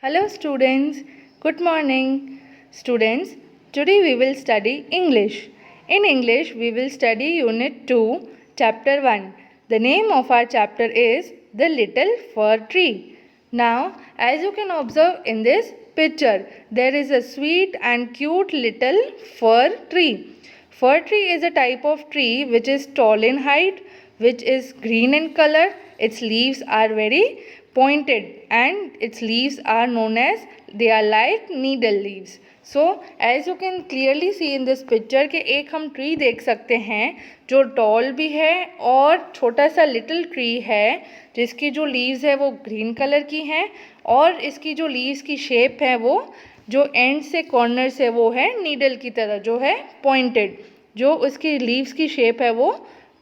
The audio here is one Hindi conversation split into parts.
Hello students, good morning. Students, today we will study English. In English, we will study Unit 2, Chapter 1. The name of our chapter is The Little Fir Tree. Now, as you can observe in this picture, there is a sweet and cute little fir tree. Fir tree is a type of tree which is tall in height, which is green in color. Its leaves are very pointed and its leaves are known as they are like needle leaves. So as you can clearly see in this picture कि एक हम ट्री देख सकते हैं जो टॉल भी है और छोटा सा लिटिल ट्री है जिसकी जो लीव्स है वो ग्रीन कलर की हैं और इसकी जो लीव्स की शेप है वो जो एंड से कॉर्नर से वो है नीडल की तरह जो है पॉइंटेड, जो उसकी लीव्स की शेप है वो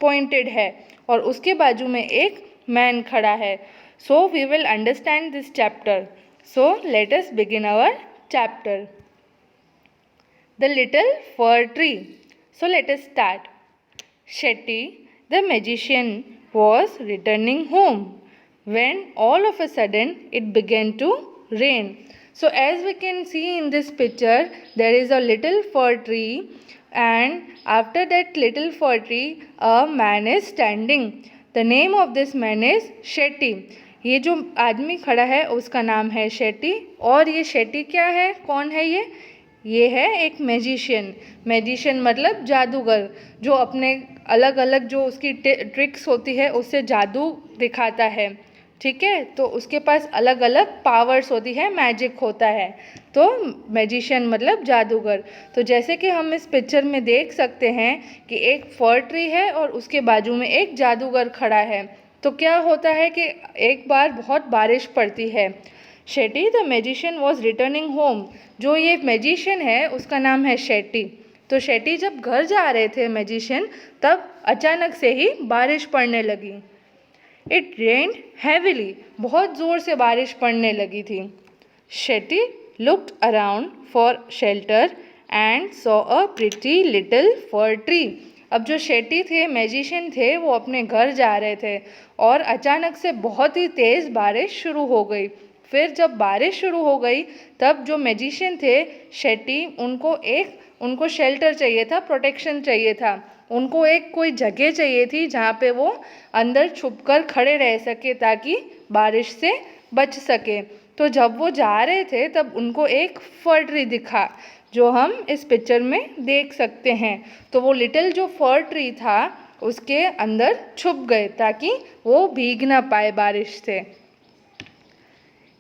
पॉइंटेड है और उसके बाजू में एक मैन खड़ा है. So we will understand this chapter. So let us begin our chapter. The Little Fir Tree. So let us start. Shetty, the magician, was returning home when all of a sudden it began to rain. So as we can see in this picture, there is a little fir tree and after that little fir tree, a man is standing. The name of this man is Shetty. ये जो आदमी खड़ा है उसका नाम है शेट्टी. और ये शेट्टी क्या है, कौन है ये है एक मैजिशियन. मैजिशियन मतलब जादूगर जो अपने अलग अलग जो उसकी ट्रिक्स होती है उससे जादू दिखाता है. ठीक है, तो उसके पास अलग अलग पावर्स होती है, मैजिक होता है. तो मैजिशियन मतलब जादूगर. तो जैसे कि हम इस पिक्चर में देख सकते हैं कि एक फर ट्री है और उसके बाजू में एक जादूगर खड़ा है. तो क्या होता है कि एक बार बहुत बारिश पड़ती है. Shetty the magician was returning home. जो ये मैजिशियन है उसका नाम है शेट्टी. तो शेट्टी जब घर जा रहे थे मैजिशियन, तब अचानक से ही बारिश पड़ने लगी. It rained heavily. बहुत ज़ोर से बारिश पड़ने लगी थी. Shetty looked around for shelter and saw a pretty little for tree. अब जो शेट्टी थे, मैजिशियन थे, वो अपने घर जा रहे थे और अचानक से बहुत ही तेज़ बारिश शुरू हो गई. फिर जब बारिश शुरू हो गई तब जो मैजिशियन थे शेट्टी, उनको शेल्टर चाहिए था, प्रोटेक्शन चाहिए था. उनको एक कोई जगह चाहिए थी जहाँ पे वो अंदर छुपकर खड़े रह सके ताकि बारिश से बच सके. तो जब वो जा रहे थे तब उनको एक फर ट्री दिखा जो हम इस पिक्चर में देख सकते हैं. तो वो लिटिल जो फर ट्री था उसके अंदर छुप गए ताकि वो भीग ना पाए बारिश से.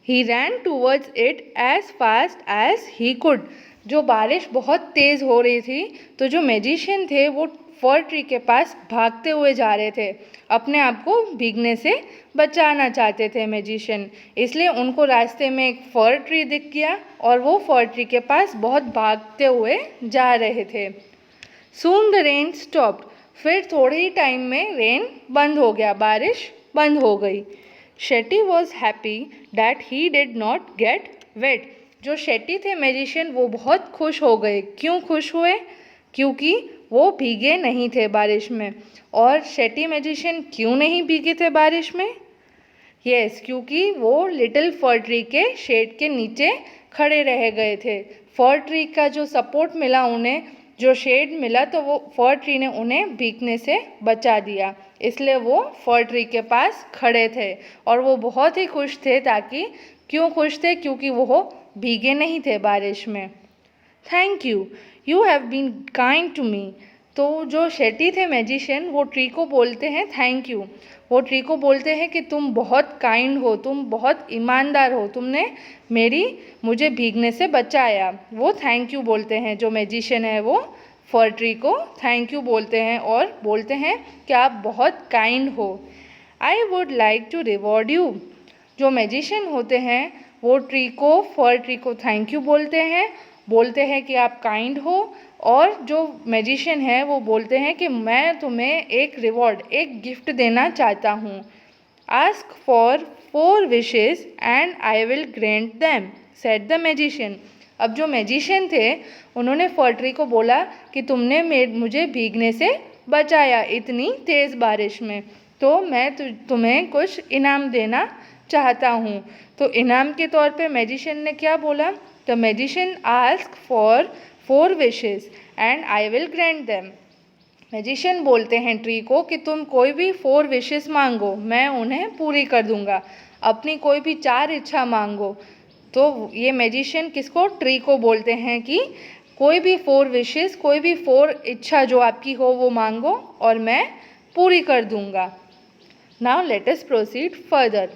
He ran towards it as fast as he could. जो बारिश बहुत तेज़ हो रही थी तो जो मैजिशियन थे वो फर ट्री के पास भागते हुए जा रहे थे. अपने आप को भीगने से बचाना चाहते थे मैजिशियन, इसलिए उनको रास्ते में एक फर ट्री दिख गया और वो फर ट्री के पास बहुत भागते हुए जा रहे थे. Soon the rain stopped. फिर थोड़े ही टाइम में रेन बंद हो गया, बारिश बंद हो गई. Shetty was happy that he did not get wet. जो शेट्टी थे मैजिशियन वो बहुत खुश हो गए. क्यों खुश हुए? क्योंकि वो भीगे नहीं थे बारिश में. और शेट्टी मैजिशियन क्यों नहीं भीगे थे बारिश में? यस, क्योंकि वो लिटिल फर ट्री के शेड के नीचे खड़े रह गए थे. फर ट्री का जो सपोर्ट मिला उन्हें, जो शेड मिला, तो वो फर ट्री ने उन्हें भीगने से बचा दिया. इसलिए वो फर ट्री के पास खड़े थे और वो बहुत ही खुश थे. क्यों खुश थे? क्योंकि वो भीगे नहीं थे बारिश में. Thank you have been kind to me. तो जो शेट्टी थे मैजिशियन वो ट्री को बोलते हैं थैंक यू. वो ट्री को बोलते हैं कि तुम बहुत काइंड हो, तुम बहुत ईमानदार हो, तुमने मुझे भीगने से बचाया. वो थैंक यू बोलते हैं. जो मैजिशियन है वो फर ट्री को थैंक यू बोलते हैं और बोलते हैं कि आप बहुत काइंड हो. I would like to reward you. जो मैजिशियन होते हैं वो फर ट्री को थैंक यू बोलते हैं कि आप काइंड हो. और जो मैजिशियन है वो बोलते हैं कि मैं तुम्हें एक रिवॉर्ड, एक गिफ्ट देना चाहता हूँ. Ask for 4 wishes and I will grant them, said the magician. अब जो मैजिशियन थे उन्होंने फर ट्री को बोला कि तुमने मुझे भीगने से बचाया इतनी तेज़ बारिश में, तो मैं तुम्हें कुछ इनाम देना चाहता हूँ. तो इनाम के तौर पे मैजिशियन ने क्या बोला? The magician ask for 4 wishes and I will grant them. Magician बोलते हैं ट्री को कि तुम कोई भी 4 विशेस मांगो, मैं उन्हें पूरी कर दूंगा। अपनी कोई भी 4 इच्छा मांगो। तो ये मैजिशियन किसको? ट्री को बोलते हैं कि कोई भी 4 विशेस, कोई भी 4 इच्छा जो आपकी हो वो मांगो और मैं पूरी कर दूंगा। Now let us proceed further.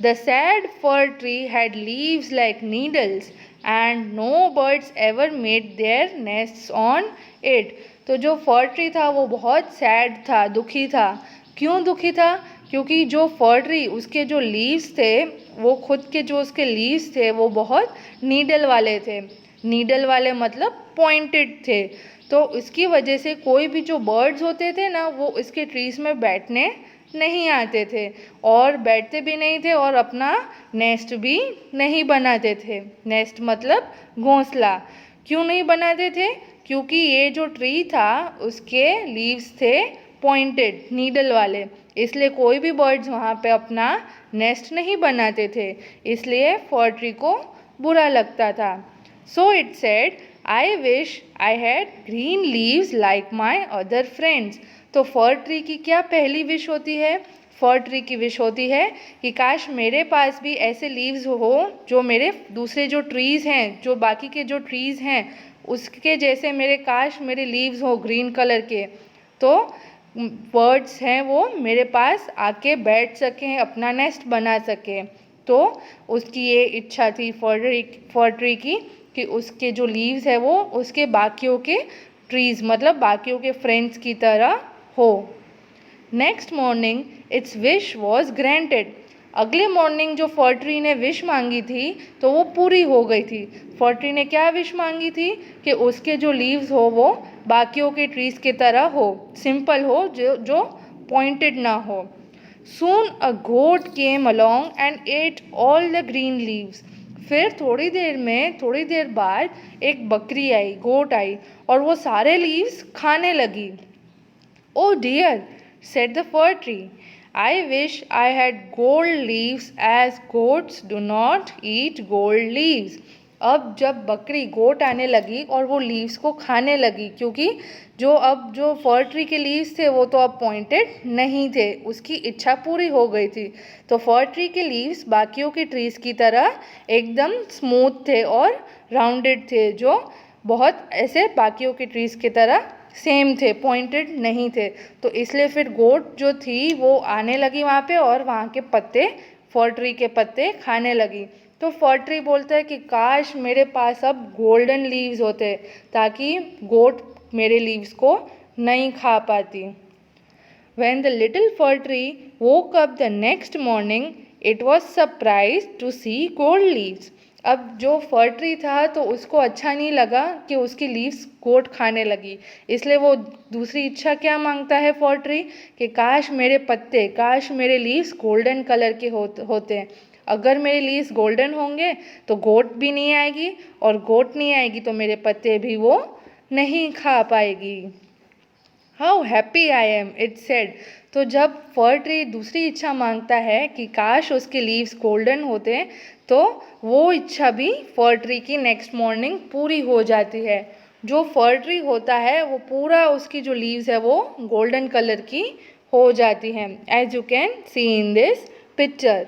The sad fir tree had leaves like needles and no birds ever made their nests on it। तो जो फर ट्री था वो बहुत सैड था, दुखी था। क्यों दुखी था? क्योंकि जो फर ट्री, उसके जो लीव्स थे, वो खुद के जो उसके लीव्स थे वो बहुत नीडल वाले थे। नीडल वाले मतलब पॉइंटेड थे। तो इसकी वजह से कोई भी जो बर्ड्स होते थे ना, वो इसके ट्रीज में बैठने नहीं आते थे और बैठते भी नहीं थे और अपना नेस्ट भी नहीं बनाते थे। नेस्ट मतलब घोंसला। क्यों नहीं बनाते थे? क्योंकि ये जो ट्री था उसके लीव्स थे पॉइंटेड, नीडल वाले, इसलिए कोई भी बर्ड्स वहाँ पे अपना नेस्ट नहीं बनाते थे। इसलिए फर ट्री को बुरा लगता था। So it said, I wish I had green leaves like my other friends. तो फर ट्री की क्या पहली विश होती है? फर ट्री की विश होती है कि काश मेरे पास भी ऐसे लीव्स हो जो मेरे दूसरे जो ट्रीज़ हैं, जो बाकी के जो ट्रीज़ हैं उसके जैसे काश मेरे लीव्स हो ग्रीन कलर के, तो बर्ड्स हैं वो मेरे पास आके बैठ सकें, अपना नेस्ट बना सकें। तो उसकी ये इच्छा थी फर ट्री की कि उसके जो लीव्स है वो उसके बाकियों के ट्रीज़ मतलब बाकियों के फ्रेंड्स की तरह हो। Next morning it's wish was granted. अगले मॉर्निंग जो फर ट्री ने विश मांगी थी तो वो पूरी हो गई थी। फर ट्री ने क्या विश मांगी थी? कि उसके जो लीव्स हो वो बाकियों के ट्रीज़ की तरह हो, सिंपल हो, जो पॉइंटेड ना हो। Soon a goat came along and ate all the green leaves. फिर थोड़ी देर बाद एक बकरी आई, गोट आई, और वो सारे लीव्स खाने लगी। Oh dear, said the fir tree, I wish I had gold leaves as goats do not eat gold leaves। अब जब बकरी गोट आने लगी और वो लीव्स को खाने लगी, क्योंकि जो फर ट्री के लीव्स थे वो तो अब पॉइंटेड नहीं थे, उसकी इच्छा पूरी हो गई थी। तो फर ट्री के लीव्स बाकियों के ट्रीज़ की तरह एकदम स्मूथ थे और राउंडेड थे, जो बहुत ऐसे बाकियों के ट्रीज़ की तरह सेम थे, पॉइंटेड नहीं थे। तो इसलिए फिर गोट जो थी वो आने लगी वहाँ पे और वहाँ के पत्ते, फर ट्री के पत्ते खाने लगी। तो फर ट्री बोलता है कि काश मेरे पास अब गोल्डन लीव्स होते ताकि गोट मेरे लीव्स को नहीं खा पाती। When the little fir tree woke up the next morning, it was surprised to see gold leaves। अब जो फर ट्री था तो उसको अच्छा नहीं लगा कि उसकी लीव्स गोट खाने लगी, इसलिए वो दूसरी इच्छा क्या मांगता है फर ट्री? कि काश मेरे पत्ते, काश मेरे लीव्स गोल्डन कलर के होते। अगर मेरे लीव्स गोल्डन होंगे तो गोट भी नहीं आएगी, और गोट नहीं आएगी तो मेरे पत्ते भी वो नहीं खा पाएगी। How happy I am, it said. तो जब फर ट्री दूसरी इच्छा मांगता है कि काश उसके लीव्स गोल्डन होते, तो वो इच्छा भी फर ट्री की नेक्स्ट मॉर्निंग पूरी हो जाती है। जो फर ट्री होता है वो पूरा उसकी जो लीव्स है वो गोल्डन कलर की हो जाती हैं, as you can see in this picture.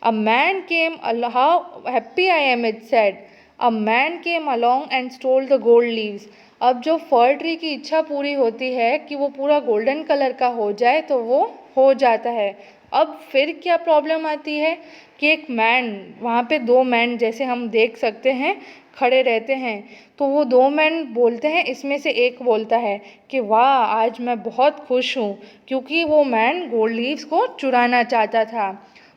A man came along, how happy I am, it said. A man came along and stole the gold leaves। अब जो फर ट्री की इच्छा पूरी होती है कि वो पूरा गोल्डन कलर का हो जाए तो वो हो जाता है। अब फिर क्या प्रॉब्लम आती है कि एक मैन, वहाँ पे 2 मैन जैसे हम देख सकते हैं खड़े रहते हैं, तो वो 2 मैन बोलते हैं, इसमें से एक बोलता है कि वाह आज मैं बहुत खुश हूँ, क्योंकि वो मैन गोल्ड लीव्स को चुराना चाहता था।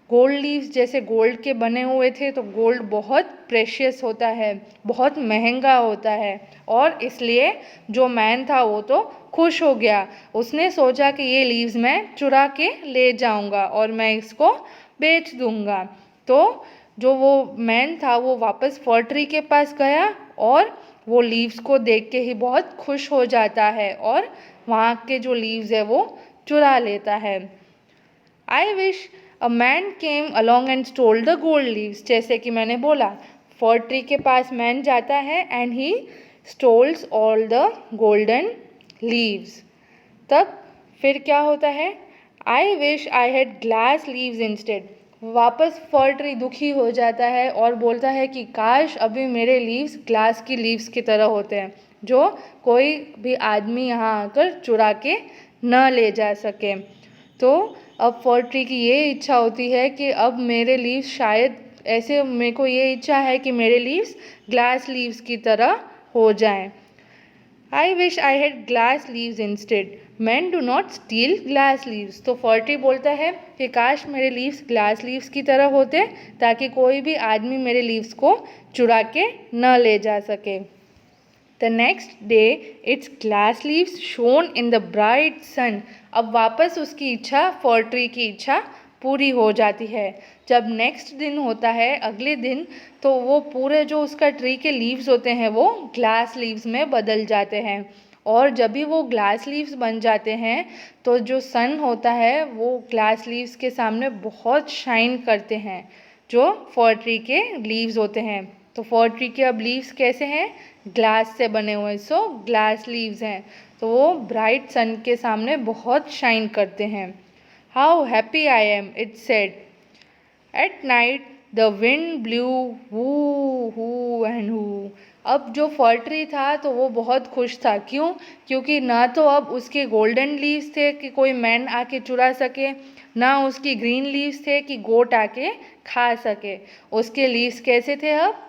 गोल्ड लीव्स जैसे गोल्ड के बने हुए थे, तो गोल्ड बहुत प्रेशियस होता है, बहुत महंगा होता है, और इसलिए जो मैन था वो तो खुश हो गया। उसने सोचा कि ये लीव्स मैं चुरा के ले जाऊंगा और मैं इसको बेच दूंगा। तो जो वो मैन था वो वापस फर ट्री के पास गया और वो लीव्स को देख के ही बहुत खुश हो जाता है और वहाँ के जो लीव्स है वो चुरा लेता है। I wish a man came along and stole the gold leaves, जैसे कि मैंने बोला फॉर ट्री के पास मैन जाता है and he stoles all the golden leaves. तब फिर क्या होता है, I wish I had glass leaves instead, वापस फर ट्री दुखी हो जाता है और बोलता है कि काश अभी मेरे लीव्स ग्लास की लीव्स की तरह होते हैं, जो कोई भी आदमी यहाँ आकर चुरा के न ले जा सके। तो अब फर ट्री की ये इच्छा होती है कि अब मेरे लीव्स शायद ऐसे, मेरे को ये इच्छा है कि मेरे लीव्स ग्लास लीव्स की तरह हो जाएं। I wish I had glass leaves instead, man do not steel glass leaves. तो फर ट्री बोलता है कि काश मेरे लीव्स ग्लास लीव्स की तरह होते ताकि कोई भी आदमी मेरे लीव्स को चुरा के न ले जा सके। The next day its glass leaves shone in the bright sun। अब वापस उसकी इच्छा, फर ट्री की इच्छा पूरी हो जाती है। जब नेक्स्ट दिन होता है, अगले दिन, तो वो पूरे जो उसका ट्री के लीव्स होते हैं वो ग्लास लीव्स में बदल जाते हैं। और जब भी वो ग्लास लीव्स बन जाते हैं तो जो सन होता है वो ग्लास लीव्स के सामने बहुत शाइन करते हैं, जो फर ट्री के लीव्स होते हैं। तो फर ट्री के अब लीव्स कैसे हैं, ग्लास से बने हुए, सो ग्लास लीव्स हैं, तो वो ब्राइट सन के सामने बहुत शाइन करते हैं। How happy I am, it said. At night the wind blue who and who. अब जो फर ट्री था तो वो बहुत खुश था, क्यों, क्योंकि ना तो अब उसके गोल्डन लीव्स थे कि कोई मैन आके चुरा सके, ना उसकी ग्रीन लीव्स थे कि गोट आके खा सके। उसके लीव्स कैसे थे, अब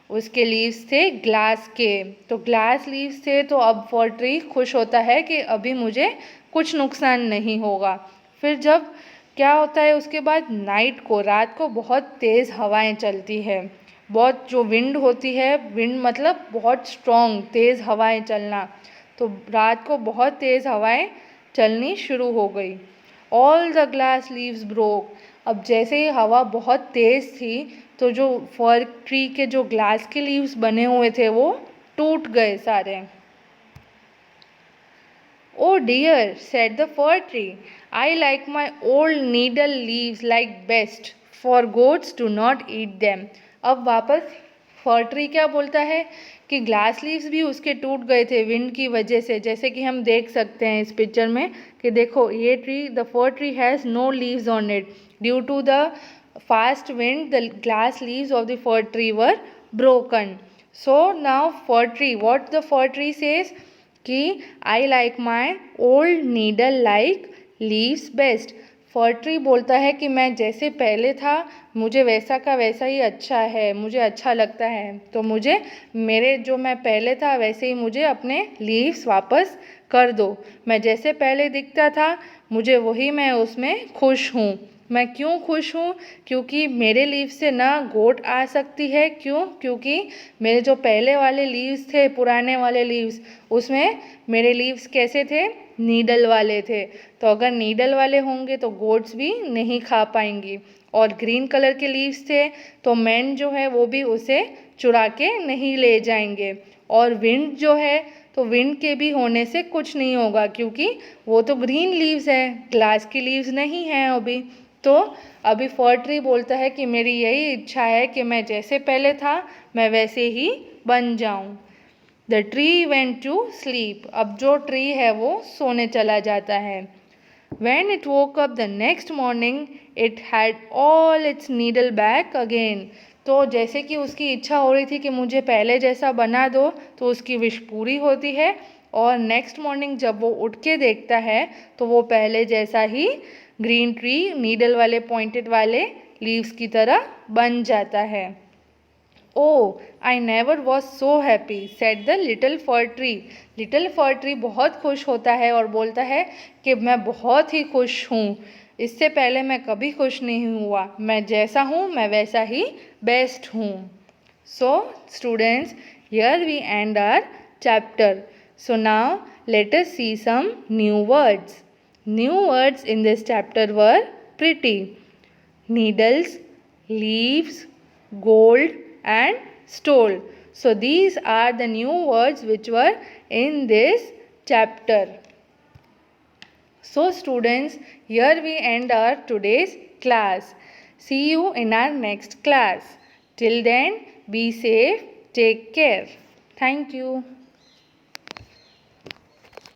उसके लीव्स थे ग्लास के। तो ग्लास लीव्स थे, तो अब फर ट्री खुश होता है कि अभी मुझे कुछ नुकसान नहीं होगा। फिर जब क्या होता है उसके बाद, नाइट को, रात को बहुत तेज़ हवाएं चलती है, बहुत जो विंड होती है, विंड मतलब बहुत स्ट्रॉन्ग तेज़ हवाएं चलना, तो रात को बहुत तेज़ हवाएं चलनी शुरू हो गई। All the glass leaves broke. अब जैसे ही हवा बहुत तेज़ थी तो जो फर ट्री के जो ग्लास के लीव्स बने हुए थे वो टूट गए सारे। Oh dear, said the fir tree, I like my old needle leaves like best, for goats do not eat them। अब वापस फर ट्री क्या बोलता है कि ग्लास लीव्स भी उसके टूट गए थे विंड की वजह से, जैसे कि हम देख सकते हैं इस पिक्चर में कि देखो ये tree, the fir tree has no leaves on it due to the fast wind, the glass leaves of the fir tree were broken। So now fir tree, what the fir tree says कि I like my old needle like leaves best। For tree बोलता है कि मैं जैसे पहले था मुझे वैसा का वैसा ही अच्छा है, मुझे अच्छा लगता है, तो मुझे मेरे जो मैं पहले था वैसे ही मुझे अपने लीव्स वापस कर दो। मैं जैसे पहले दिखता था मुझे वही, मैं उसमें खुश हूँ। मैं क्यों खुश हूँ, क्योंकि मेरे लीव्स से ना गोट आ सकती है, क्यों, क्योंकि मेरे जो पहले वाले लीव्स थे, पुराने वाले लीव्स, उसमें मेरे लीव्स कैसे थे, नीडल वाले थे, तो अगर नीडल वाले होंगे तो गोट्स भी नहीं खा पाएंगी। और ग्रीन कलर के लीव्स थे तो मैन जो है वो भी उसे चुरा के नहीं ले जाएंगे। और विंड जो है तो विंड के भी होने से कुछ नहीं होगा, क्योंकि वो तो ग्रीन लीव्स है, ग्लास की लीव्स नहीं हैं अभी। तो अभी फर ट्री बोलता है कि मेरी यही इच्छा है कि मैं जैसे पहले था मैं वैसे ही बन जाऊं। The tree went to sleep. अब जो ट्री है वो सोने चला जाता है। When it woke up the next morning, it had all its needle back again। तो जैसे कि उसकी इच्छा हो रही थी कि मुझे पहले जैसा बना दो, तो उसकी विश पूरी होती है। और नेक्स्ट मॉर्निंग जब वो उठ के देखता है तो वो पहले जैसा ही ग्रीन ट्री, नीडल वाले पॉइंटेड वाले लीव्स की तरह बन जाता है। Oh, I never was so happy, said the little fir tree। Little for tree बहुत खुश होता है और बोलता है कि मैं बहुत ही खुश हूँ, इससे पहले मैं कभी खुश नहीं हुआ, मैं जैसा हूँ मैं वैसा ही बेस्ट हूँ। So students, here we end our chapter. So now let us see some new words. New words in this chapter were pretty, needles, leaves, gold and stole. So these are the new words which were in this chapter. So students, here we end our today's class. See you in our next class. Till then, be safe, take care. Thank you.